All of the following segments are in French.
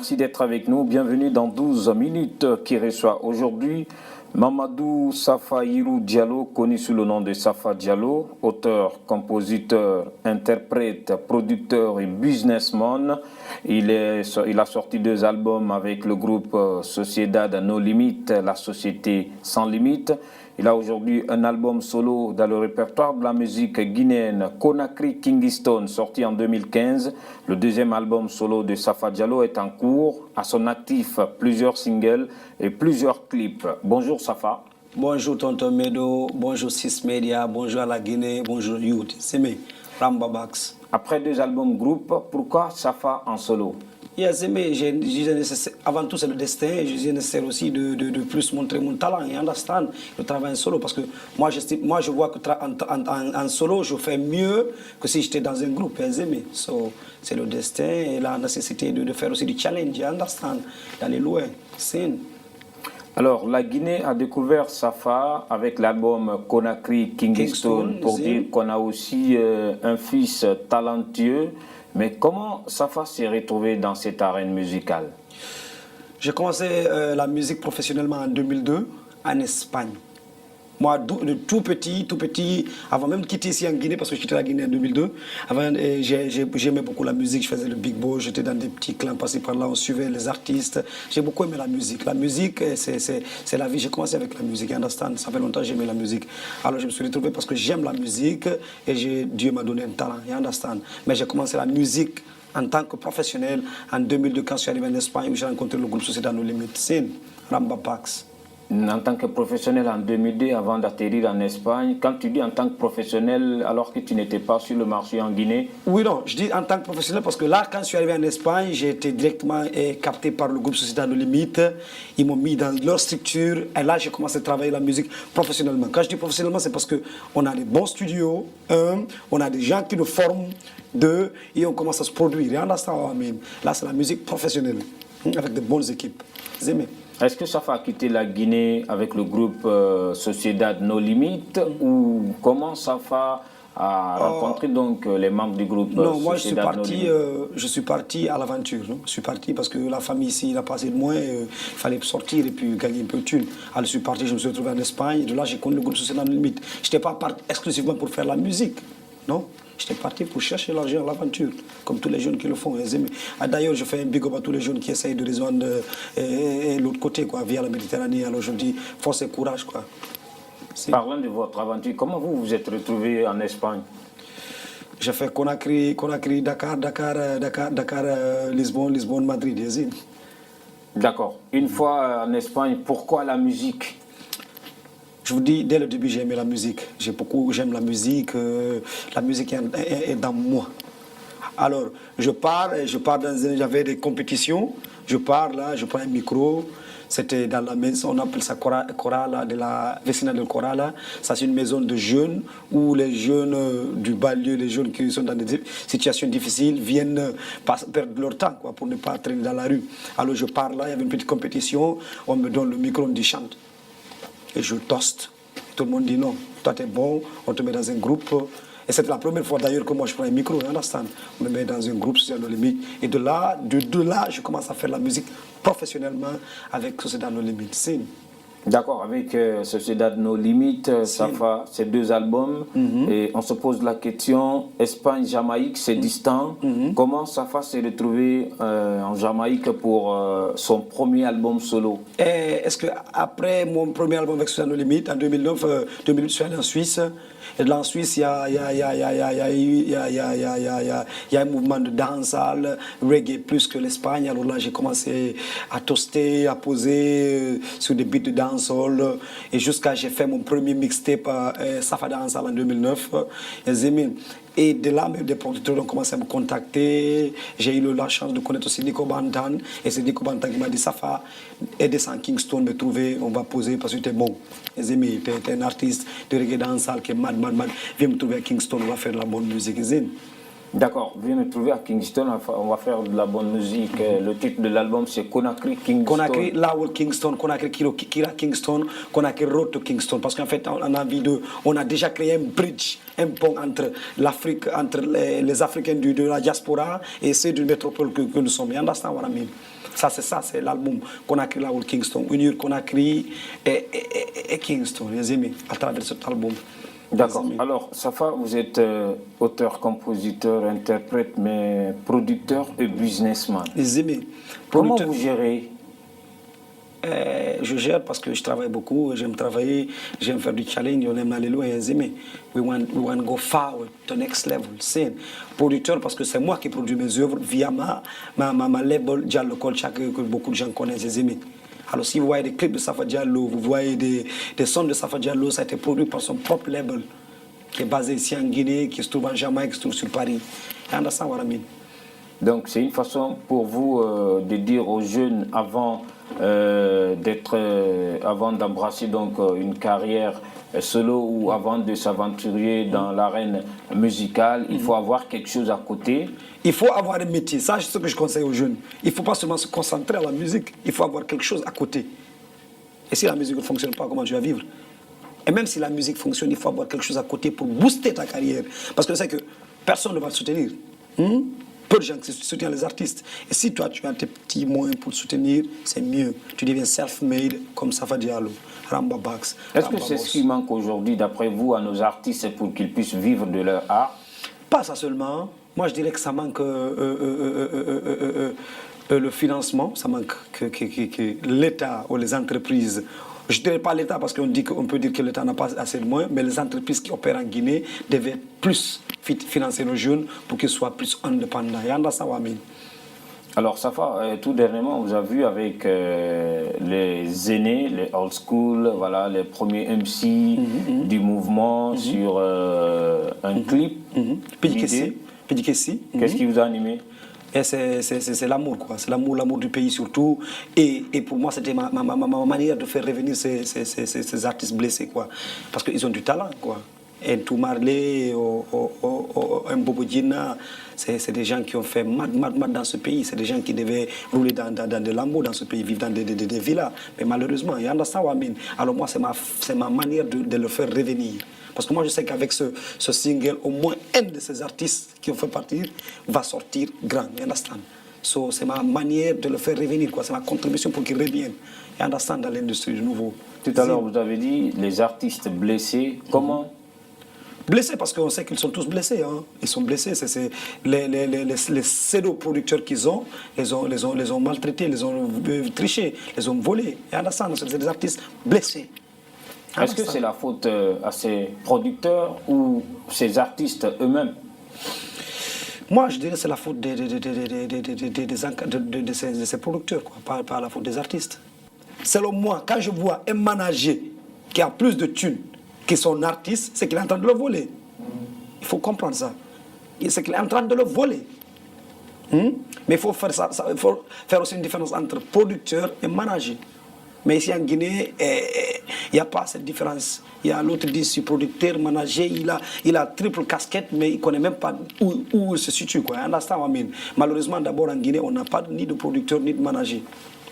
Merci d'être avec nous. Bienvenue dans 12 minutes qui reçoit aujourd'hui Mamadou Safa Hirou Diallo, connu sous le nom de Safa Diallo, auteur, compositeur, interprète, producteur et businessman. Il a sorti 2 albums avec le groupe Sociedad No Limite, la société sans limite. Il a aujourd'hui un album solo dans le répertoire de la musique guinéenne, Conakry Kingston, sorti en 2015. Le 2e album solo de Safa Diallo est en cours. À son actif, plusieurs singles et plusieurs clips. Bonjour Safa. Bonjour Tonton Medo, bonjour Sis Media, bonjour à la Guinée, bonjour Youth. C'est mes Rambabax. Après 2 albums groupe, pourquoi Safa en solo? Yes, mais avant tout c'est le destin, je nécessaire aussi de plus montrer mon talent et understand le travail en solo parce que moi je vois que en solo je fais mieux que si j'étais dans un groupe, so, c'est le destin et la nécessité de faire aussi du challenge, understand, d'aller loin, Alors, la Guinée a découvert Safa avec l'album Conakry Kingston pour dire qu'on a aussi un fils talentueux. Mais comment Safa s'est retrouvé dans cette arène musicale? J'ai commencé la musique professionnellement en 2002 en Espagne. Moi, de tout petit, avant même de quitter ici en Guinée, parce que je quittais la Guinée en 2002, j'aimais beaucoup la musique, je faisais le big boy, j'étais dans des petits clans passés par là, on suivait les artistes. J'ai beaucoup aimé la musique. La musique, c'est la vie. J'ai commencé avec la musique, understand? Ça fait longtemps que j'aimais la musique. Alors je me suis retrouvé parce que j'aime la musique et Dieu m'a donné un talent, understand? Mais j'ai commencé la musique en tant que professionnel en 2002 quand je suis arrivé en Espagne où j'ai rencontré le groupe Sociedad No Limite, Ramba Pax. En tant que professionnel en 2002, avant d'atterrir en Espagne, quand tu dis en tant que professionnel alors que tu n'étais pas sur le marché en Guinée? Oui, non, je dis en tant que professionnel parce que là, quand je suis arrivé en Espagne, j'ai été directement capté par le groupe Sociedad No Limite. Ils m'ont mis dans leur structure et là, j'ai commencé à travailler la musique professionnellement. Quand je dis professionnellement, c'est parce qu'on a des bons studios, on a des gens qui nous forment, 2, et on commence à se produire. Là, c'est la musique professionnelle, avec de bonnes équipes. Est-ce que Safa a quitté la Guinée avec le groupe Sociedad No Limite ou comment Safa a rencontré donc les membres du groupe Non, moi je suis parti à l'aventure. Je suis parti parce que la famille ici n'a pas assez de moins, il fallait sortir et puis gagner un peu de thunes. Alors je suis parti, je me suis retrouvé en Espagne, et de là j'ai connu le groupe Sociedad No Limite. Je n'étais pas parti exclusivement pour faire la musique, non. J'étais parti pour chercher l'argent, l'aventure, comme tous les jeunes qui le font. D'ailleurs, je fais un big up à tous les jeunes qui essayent de rejoindre l'autre côté, quoi, via la Méditerranée. Alors je dis, force et courage, quoi. Parlant de votre aventure, comment vous vous êtes retrouvé en Espagne? J'ai fait Conakry, Dakar, Lisbonne, Madrid. D'accord. Une fois en Espagne, pourquoi la musique? Je vous dis, dès le début, j'ai aimé la musique. J'aime la musique est dans moi. Alors, j'avais des compétitions, je pars là, je prends un micro. C'était dans la maison, on appelle ça Corala, de la Vecina del Corala. Ça, c'est une maison de jeunes où les jeunes du banlieue, les jeunes qui sont dans des situations difficiles, viennent perdre leur temps quoi, pour ne pas traîner dans la rue. Alors, je pars là, il y avait une petite compétition, on me donne le micro, on me dit chante. Et je toste. Tout le monde dit non, toi t'es bon, on te met dans un groupe. Et c'est la première fois d'ailleurs que moi je prends un micro, on me met dans un groupe, Sociedad No Limite. Et de là, je commence à faire la musique professionnellement avec Sociedad No Limite. D'accord, avec Sociedad No Limite, Safa, ces 2 albums, et on se pose la question, Espagne-Jamaïque, c'est distant. Comment Safa s'est retrouvé en Jamaïque pour son premier album solo? Est-ce qu'après mon premier album avec Sociedad No Limite, en 2009, je suis allé en Suisse. Et là, en Suisse, il y a un mouvement de dancehall, reggae plus que l'Espagne. Alors là, j'ai commencé à toaster, à poser sur des beats de dancehall. Et jusqu'à j'ai fait mon premier mixtape Safa Dancehall en 2009. Et de là, des producteurs ont commencé à me contacter. J'ai eu la chance de connaître aussi Nico Bantan. Et c'est Nico Bantan qui m'a dit, Safa, aide-moi à Kingston, me trouver, on va poser parce que tu es bon. Tu es un artiste de reggae dancehall qui est mad. Viens me trouver à Kingston, on va faire de la bonne musique. D'accord, viens me trouver à Kingston, on va faire de la bonne musique. Le titre de l'album c'est Conakry Kingston. Conakry, Lowell Kingston, Conakry Kira Kingston, Conakry Road to Kingston. Parce qu'en fait, on a déjà créé un bridge, un pont entre l'Afrique, entre les Africains de la diaspora et ceux d'une métropole que nous sommes. You understand what I mean? Ça, c'est l'album Conakry, Lowell Kingston. Unir Conakry et Kingston, les amis, à travers cet album. D'accord. Alors, Safa, vous êtes auteur, compositeur, interprète, mais producteur et businessman. Les amis. Comment vous gérez? Je gère parce que je travaille beaucoup, j'aime travailler, j'aime faire du challenge, on aime aller loin, les amis. We want to go forward to the next level. C'est producteur parce que c'est moi qui produis mes œuvres via ma label Diallo Culture que beaucoup de gens connaissent, les amis. Alors si vous voyez des clips de Safa Diallo, vous voyez des sons de Safa Diallo, ça a été produit par son propre label qui est basé ici en Guinée, qui se trouve en Jamaïque, qui se trouve sur Paris. You understand what I mean? Donc c'est une façon pour vous de dire aux jeunes avant d'embrasser donc une carrière solo ou avant de s'aventurer dans l'arène musicale, il faut avoir quelque chose à côté. Il faut avoir un métier, ça c'est ce que je conseille aux jeunes. Il ne faut pas seulement se concentrer à la musique, il faut avoir quelque chose à côté. Et si la musique ne fonctionne pas, comment tu vas vivre? Et même si la musique fonctionne, il faut avoir quelque chose à côté pour booster ta carrière. Parce que je sais que personne ne va te soutenir. Peu de gens qui soutiennent les artistes. Et si toi, tu as tes petits moyens pour le soutenir, c'est mieux. Tu deviens self-made comme Safa Diallo, Ramba Bax. Est-ce que c'est ce qui manque aujourd'hui, d'après vous, à nos artistes pour qu'ils puissent vivre de leur art? Pas ça seulement. Moi, je dirais que ça manque le financement, ça manque que l'État ou les entreprises. Je ne dirais pas l'État parce qu'on peut dire que l'État n'a pas assez de moyens, mais les entreprises qui opèrent en Guinée devaient plus financer nos jeunes pour qu'ils soient plus indépendants. Alors Safa, tout dernièrement, vous avez vu avec les aînés, les old school, voilà, les premiers MC du mouvement sur un clip. Pédicessi. Qu'est-ce qui vous a animé? C'est l'amour, quoi. C'est l'amour du pays surtout. Et pour moi, c'était ma manière de faire revenir ces artistes blessés, quoi. Parce qu'ils ont du talent, quoi. Et tout Marley, un Bobo Djina, c'est des gens qui ont fait mad dans ce pays. C'est des gens qui devaient rouler dans de l'amour dans ce pays, vivre dans des villas. Mais malheureusement, il y en a ça, alors moi, c'est ma manière de le faire revenir. Parce que moi, je sais qu'avec ce single, au moins un de ces artistes qui ont fait partir va sortir grand. You understand? So, c'est ma manière de le faire revenir, quoi. C'est ma contribution pour qu'il revienne. You understand, dans l'industrie du nouveau. Tout à l'heure, vous avez dit les artistes blessés. Comment? Blessés parce qu'on sait qu'ils sont tous blessés. Hein. Ils sont blessés. C'est les pseudo-producteurs qu'ils ont, les ont maltraités, les ont trichés, les ont volés. You understand? C'est des artistes blessés. Est-ce que c'est la faute à ces producteurs ou ces artistes eux-mêmes? Moi, je dirais que c'est la faute de ces producteurs, quoi, pas la faute des artistes. Selon moi, quand je vois un manager qui a plus de thunes que son artiste, c'est qu'il est en train de le voler. Il faut comprendre ça. C'est qu'il est en train de le voler. Mais il faut faire aussi une différence entre producteur et manager. Mais ici en Guinée, il n'y a pas cette différence. Il y a l'autre dit producteur, manager, il a triple casquette, mais il ne connaît même pas où il se situe. Quoi. Malheureusement, d'abord en Guinée, on n'a pas ni de producteur ni de manager.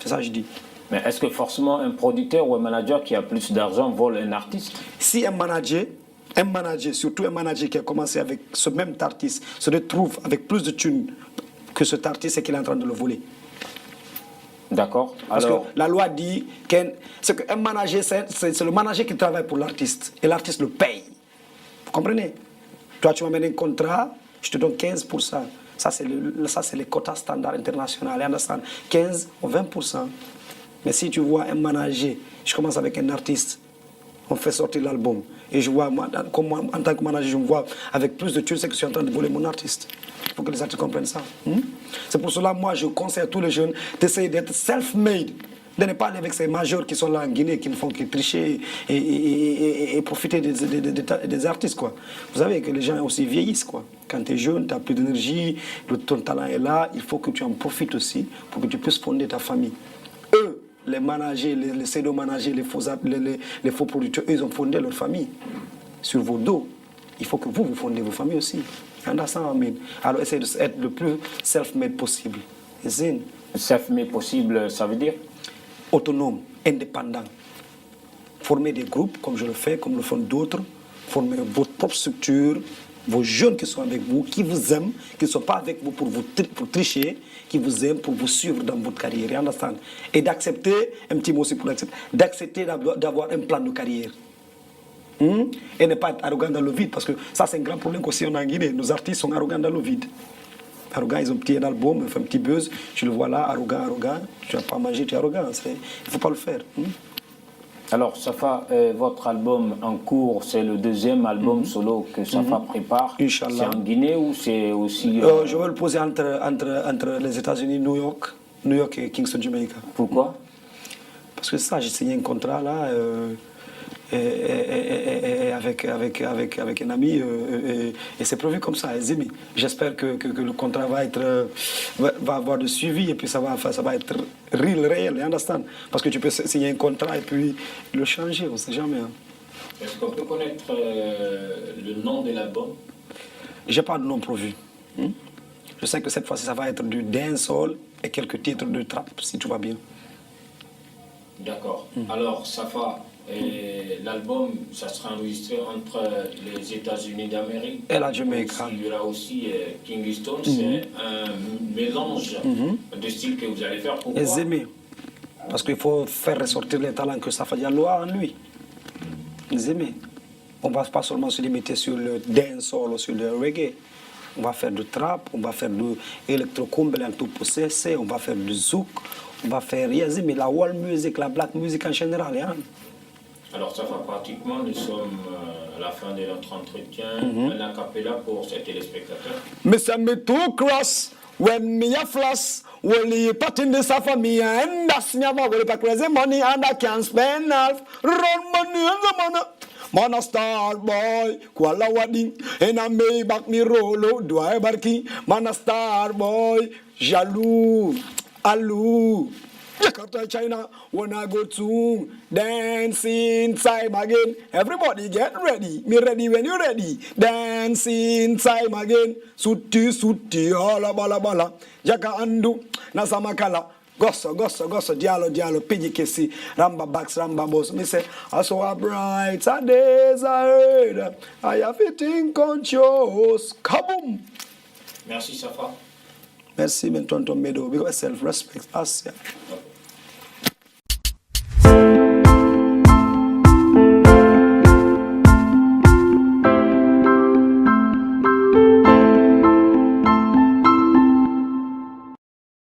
C'est ça que je dis. Mais est-ce que forcément un producteur ou un manager qui a plus d'argent vole un artiste? Si un manager, surtout un manager qui a commencé avec ce même artiste, se retrouve avec plus de thunes que cet artiste, c'est qu'il est en train de le voler. D'accord. Parce que la loi dit qu'un manager, c'est le manager qui travaille pour l'artiste. Et l'artiste le paye. Vous comprenez? Toi, tu m'amènes un contrat, je te donne 15%. Ça, c'est les quotas standards internationaux. 15 ou 20%. Mais si tu vois un manager, je commence avec un artiste, on fait sortir l'album. Et je vois, moi, en tant que manager, je me vois avec plus de thunes, c'est que je suis en train de voler mon artiste. Il faut que les artistes comprennent ça. C'est pour cela, moi, je conseille à tous les jeunes d'essayer d'être self-made. De ne pas aller avec ces majors qui sont là en Guinée, qui ne font que tricher et profiter des artistes, quoi. Vous savez que les gens aussi vieillissent, quoi. Quand tu es jeune, tu n'as plus d'énergie, ton talent est là, il faut que tu en profites aussi pour que tu puisses fonder ta famille. Eux, les managers, les pseudo-managers, les faux producteurs, ils ont fondé leur famille sur vos dos. Il faut que vous fondez vos familles aussi. Understand, I mean? Alors, essayez d'être le plus self-made possible. Self-made possible, ça veut dire? Autonome, indépendant. Former des groupes, comme je le fais, comme le font d'autres. Former votre propre structure, vos jeunes qui sont avec vous, qui vous aiment, qui ne sont pas avec vous pour tricher, qui vous aiment pour vous suivre dans votre carrière. Understand? Et d'accepter, un petit mot aussi pour l'accepter, d'accepter d'avoir un plan de carrière. Et ne pas être arrogant dans le vide, parce que ça c'est un grand problème qu'aussi on a en Guinée. Nos artistes sont arrogants dans le vide. Arrogants, ils ont un petit album, ils font un petit buzz, tu le vois là, arrogant, tu n'as pas mangé, tu es arrogant. Il ne faut pas le faire. Alors, Safa, votre album en cours, c'est le deuxième album solo que Safa prépare. Inch'Allah. C'est en Guinée ou c'est aussi... Je vais le poser entre les États-Unis, New York et Kingston, Jamaica. Pourquoi? Parce que ça, j'ai signé un contrat là avec un ami et c'est prévu comme ça, Zimi. J'espère que le contrat va avoir de suivi et puis ça va être réel, understand? Parce que tu peux signer un contrat et puis le changer, on ne sait jamais. Hein. Est-ce qu'on peut connaître le nom de l'album? Je n'ai pas de nom prévu. Je sais que cette fois-ci, ça va être du dancehall et quelques titres de trap, si tout va bien. D'accord. Alors, Safa, l'album, ça sera enregistré entre les États-Unis d'Amérique et la Jamaïque. Il y aura aussi Kingston. C'est un mélange de styles que vous allez faire. Pourquoi? Parce qu'il faut faire ressortir les talents que Safa Diallo a en lui. On ne va pas seulement se limiter sur le dancehall ou sur le reggae. On va faire du trap, on va faire de l'électrocumbel en tout processé, on va faire du zouk, on va faire la world music, la black music en général. Hein. Alors ça fait pratiquement, nous sommes à la fin de notre entretien, un acapella pour ces téléspectateurs. Me say me too cross when me a floss. Only part in the Safa me and that's me about well crazy money and I can't spend half. Run money and the money. Man a star boy, Kuala Wadi, and I may back me rolo, do I barking? Man a star boy, jaloux, aloo. Jakarta, China, when I go to dancing time again. Everybody get ready. Me ready when you ready. Dancing time again. Suti, hola, bala, bala. Jaka andu, nasamakala. Gosso, dialo, pigi kesi, ramba backs, ramba boss. Me say, I saw a brighter days ahead. I have it in conscious. Kaboom! Merci, Safa. Merci, men tonton Medo. Because self-respect us, yeah.